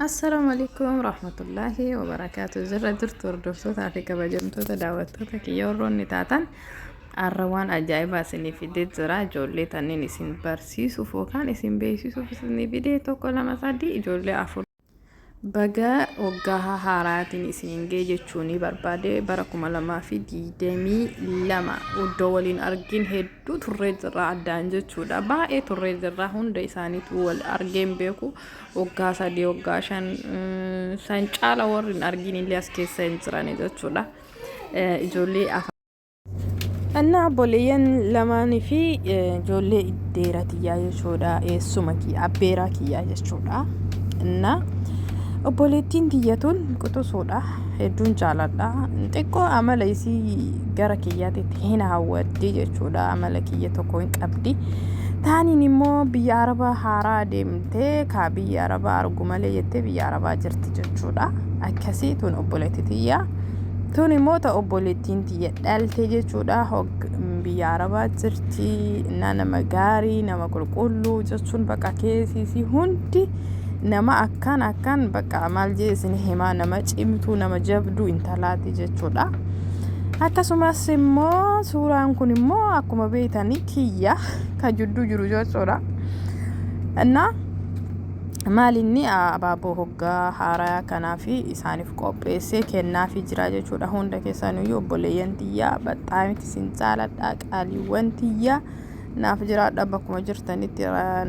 السلام عليكم ورحمة الله وبركاته. زر درت وردفتو تافيكا بجمتو تداوتو تكيورو نتاتن الروان أجايبا سني في ديت زرا جولي تاني نسين برسيسو فوكان اسين بيسيسو في سني في ديتو كل ما صدي جولي أفر baga waggaa haaraatiin isin jechuuni barbaade bara 2022 iddoo waliin argin hedduu turree jirra addaan jechuudha. Baay'ee turree jirra, hunda isaaniitu wal argeen beeku. Waggaa 3 waggaa 5 san caala warrin argin illee as keessa hin jiran jechuudha. Ijoollee እና ቦሌየን ለማን ፊ ጆሌ ኢዴራቲያ jechuudha eessuma kiyya abbeeraa kiyya jechuudha. እና obboleettiin tiyyatuun quxusuudha hedduun jaaladha. Xiqqoo amala isii gara kiyyaatitti hin hawwaddi jechuudha. Amala kiyya tokko hin qabdi. Taaniin immoo biyya arabaa haaraa deemtee ka biyya arabaa argu malee jettee biyya arabaa jirti jechuudha. Akkasii tun obboleettii tiyya. Tun immoo ta obboleettiin tiyya dhalte jechuudha. Biyya arabaa jirti. Nama gaarii, nama qulqulluu jechuun bakka keessi hundi nama akkan bakka maal jeesin hima nama cimtuu nama jabduu intalaati jechuudha. Akkasumas immoo suuraan kun immoo akkuma beeytanii kiyya ka jiddu jiru jechuudha. እና maalinni abaaboo hoggaa haaraa kanaafi isaaniif qopheessee kennaafi jira jechuudha. Hunda keessaniyyuu obboleeyyan tiyyaa baxaamiti sin jaaladha. Qaaliiwwan tiyyaa naaf jiraadha bakkuma jirtanitti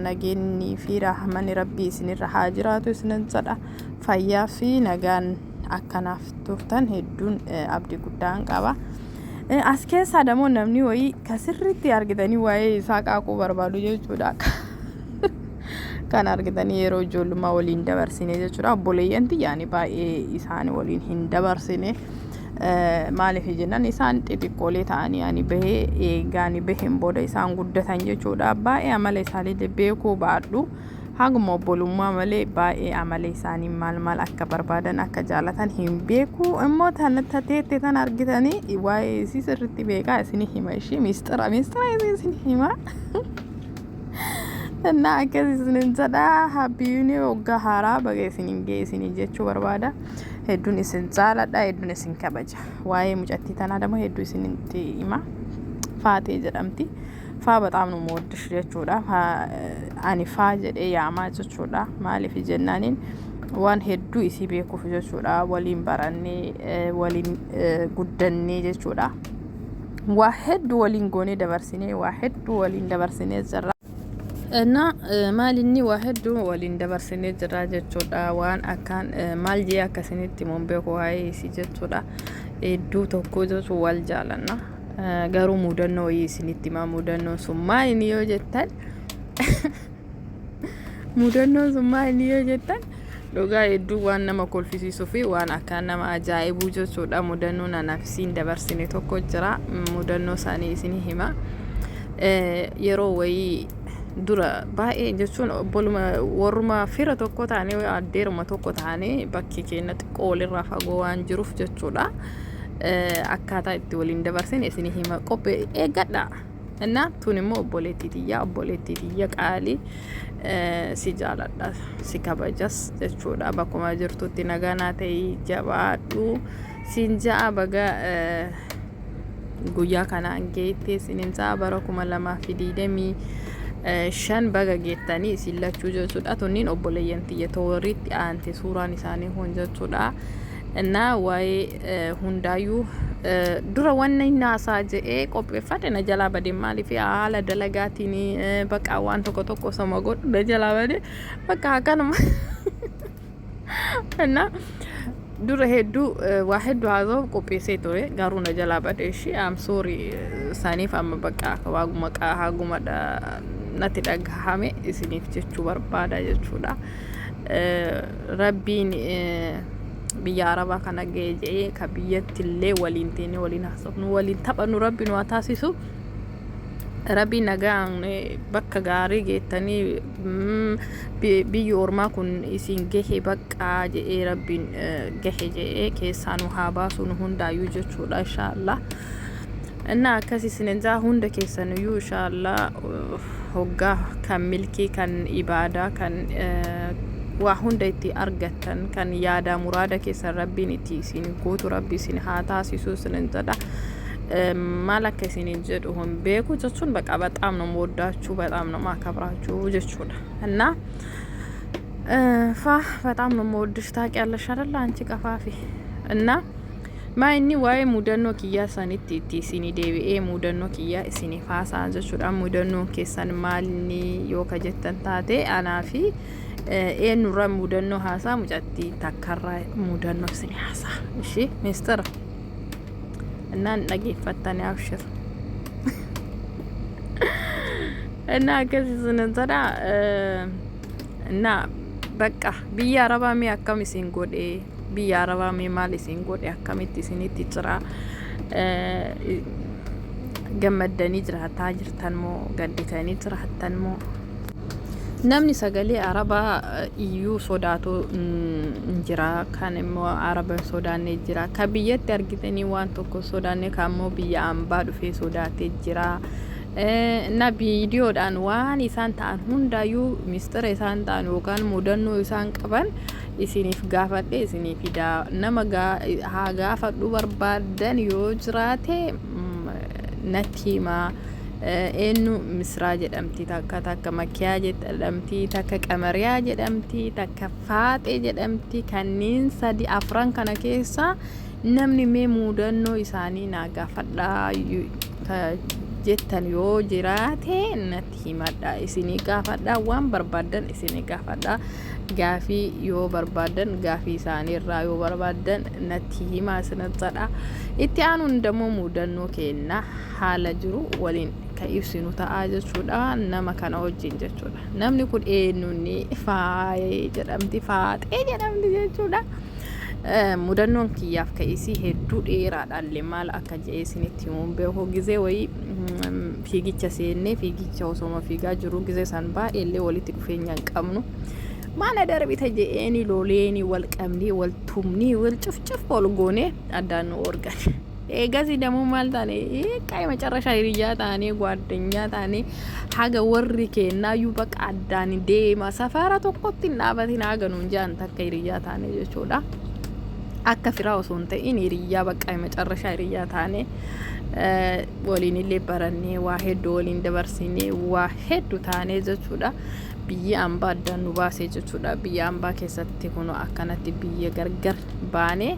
nageenyi fi rahmanni rabbii isinirra haa jiraatu isinan jedha. Fayyaa fi nagaan akkanaaf turtan hedduun abdii guddaan qaba. As keessaa demoo namni wayii kasirritti argitanii waa'ee isaa qaaquu barbaadu jechuudha. Kan argitanii yeroo ijoollummaa waliin dabarsine jechuudha. Obboleeyyan tiyyaani baay'ee isaan waliin hin dabarsine. Maaliif jennaan isaan xixiqqoolee ta'anii ani bahee eegaani baheen booda isaan guddatan jechuudha. Baay'ee amala isaanii beekuu baadhu. Haguma obbolummaa malee baay'ee amala isaanii maal akka barbaadan akka jaalatan hin beeku. Immoo tateette tan argitanii waa'ee isii sirriitti beekaa isin hima ishii miistira isin hima. እና akkasiin jedha habbiyuun waggaa haaraa baga isin geessin jechuu barbaada. Hedduun isin jaaladha, hedduun isin kabaja. Waa'ee mucattii tanaa ደግሞ hedduu isinitti hima. Faatee jedhamti. Faa በጣም ነው የምወድሽ jechuudha. Ani faa jedhee yaamaa jechuudha. Maaliif jennaaniin waan hedduu isii beekuuf jechuudha. Waliin barannee waliin guddannee jechuudha. Waa hedduu waliin goonee dabarsinee waa hedduu waliin dabarsinee jirra. እና maalinni waa hedduu waliin dabarsinee jira jechuudha. Waan akkaan maal jee akkasinitti mun beeku waa'ee isii jechuudha. Hedduu tokko jechuun wal jaalanna. Garuu mudannoo isinitti himaa. Mudannoon sun maali yoo jettan mudannoon sun maali yoo jettan dhugaa hedduu waan nama kolfisiisuu fi waan akkaan nama ajaa'ibuu jechuudha. Mudannoon anaaf isiin dabarsine tokko jira. Mudannoo isaanii isin hima. Yeroo wayii dura baay'ee jechuun obboluma warruma fira tokko taane addeeruma tokko taane bakki keenya xiqqoo walirraa fagoo waan jiruuf jechuudha. Akkaataa itti waliin dabarsin isin hima qophee eeggadha. እና tun immoo obboleettii tiyya qaalii si jaaladha si kabajas jechuudha. Bakkuma jirtutti nagaa ta'ii jabaadhu siin ja'a baga guyyaa kanaan geettee isinin ja'a bara 2025 baga geettanii isin lachuu jechuudha. Tunniin obboleeyyan tiyya tooriitti aante suuraan isaanii hun jechuudha. እና waa'ee hundaayyuu dura wanna naasaa jedhee qopheeffate na jalaa badee maaliif haala dalagaatiin bakka waan tokko sama godhu na jalaa badee bakka akkanuma. እና dura hedduu waa hedduu haasa'uuf qopheessee ture garuu na jalaa badee ishee am sorry saniif amma bakka waaguma haguma natti dhagahame isiniif jechuu barbaada jechuudha. Rabbiin biyya arabaa kana ga'ee ka biyyatti illee waliin teene waliin haasofnu waliin taphannu rabbiin waa taasisu. Rabbiin nagaan bakka gaarii geettanii biyyi ormaa kun isin gahe bakka jedhee rabbiin gahe jedhee keessaa nu haa baasu nu hundaayyuu jechuudha inshaallah. እና akkasii sinenza hunda keessaniyyuu inshaallah hoggaa kan milkii kan ibaadaa kan waa hunda itti argattan kan yaada muraada keessan rabbiin itti isin guutu rabbi isin haa taasisu isinin jedha maal akka isin jedhu hin beeku jechuun በቃ በጣም ነው የምወዳችሁ በጣም ነው ማከብራችሁ jechuudha እና በጣም ነው የምወድሽ ታውቂያለሽ አይደል አንቺ ቀፋፊ እና ማይኒ ዋይ ሙደኖ ኪያ ሰኒት ኢቲ ሲኒ ዴቪኤ ሙደኖ ኪያ ሲኒ ፋሳ jechuudha ሙደኖ keessan maalni yoo kajettan taate anaafi eenyurra mudannoo haasaa mucattii takkarraa mudannoo isin haasaa ishee mister innaan dhageeffattan abshir እና ከዚህ ዘዳ እና በቃ biyya arabaa mee akkam isin godhe biyya arabaa mee maal isin godhe akkamitti isinitti jira gammaddanii jiraataa jirtan moo gadditanii jiraattan moo namni sagalee arabaa iyyuu sodaatu jira kan immoo araba sodaanne jira ka biyyatti argitanii waan tokko sodaanne kammoo biyya ambaa dhufee sodaatee jira እና ቪዲዮodhaan waan isaan ta'an hundaayyuu mistira isaan ta'an yookaan mudannoo isaan qaban isiniif gaafadhe isiniif fidaa nama haa gaafadhu barbaadan yoo jiraate natti himaa eenyu misraa jedhamti takka makiyaa jedhamti takka qamariyaa jedhamti takka faaxee jedhamti kanneen sadi afran kana keessa namni mee mudannoo isaanii naa gaafadhaa jettan yoo jiraate natti himadha isinii gaafadha waan barbaadan isinii gaafadha gaafii yoo barbaadan gaafii isaanii irraa yoo barbaadan natti himaa isinatsadha itti aanuun demoo mudannoo kenna haala jiru waliin ka ibsinu ta'a jechuudha nama kana wajjin jechuudha namni kun eenyuuni faayee jedhamti faaxee jedhamti jechuudha mudannoon kiyyaaf ka'isii hedduu dheeraadhaallee maal akka jedhee isinitti himuun beeku gizee wayii fiigicha seennee fiigicha osoma fiigaa jiru gizee san baay'eellee walitti dhufeenya hin qabnu maana darbita jedheeni loleeni wal qabnii wal tumnii wal cufcuf wal goonee addaan nu organ eegasi ደግሞ ማል ታኔ ቀይ መጨረሻ ይሪያ ታኔ ጓደኛ ታኔ ሀገ ወሪ ከናዩ በቃ አዳን ዴማ ሰፈራ ተቆጥ እናበቲና ገኑ እንጂ አንተ ከይሪያ ታኔ ጀቾዳ akka firaa osoo hin ta'in hiriyaa bakka መጨረሻ hiriyaa taane waliin illee barannee waa hedduu waliin dabarsinee waa hedduu taanee jechuudha biyya ambaa addaan nu baasee jechuudha biyya ambaa keessatti kun akkanatti biyya gargar baanee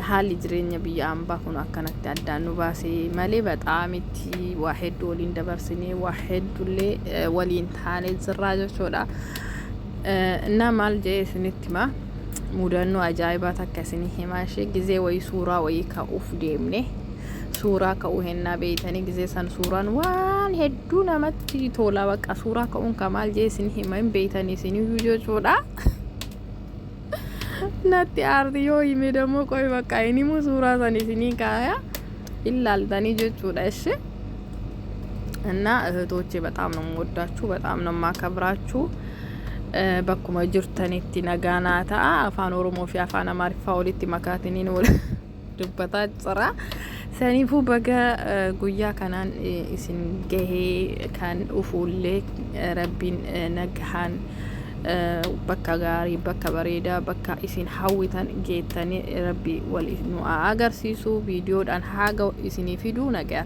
haalli jireenya biyya ambaa kun akkanatti addaan nu baasee malee bataamitti waa hedduu waliin dabarsinee waa hedduullee waliin taanee jirraa jechuudha እና maal jee isinitti ma mudannoo ajaa'ibaa takka isinii himaa ishee gizee wayii suuraa wayii ka'uuf deemne suuraa ka'uu hennaa beeytanii gizee san suuraan waan hedduu namatti tola bakka suuraa ka'uun kamaal jee isinii himaa hin beeytanii isinii jechuudha natti aarti yoo hime ደግሞ ቆይ በቃ እኔሙ suuraa san isinii kaaya ilaaltanii jechuudha እሺ እና እህቶቼ በጣም ነው የምወዳችሁ በጣም ነው የማከብራችሁ bakkuma jirtanitti nagaanaa ta'a afaan oromoo fi afaan amaariffaa walitti makaatiniin wal dubbataa jira saniifuu baga guyyaa kanaan isin gahee kan ufuullee rabbiin nagahaan bakka gaarii bakka bareedaa bakka isin hawwitan geettanii rabbi wal nu agarsiisu viidiyoodhaan haga isinii fiduu nagaa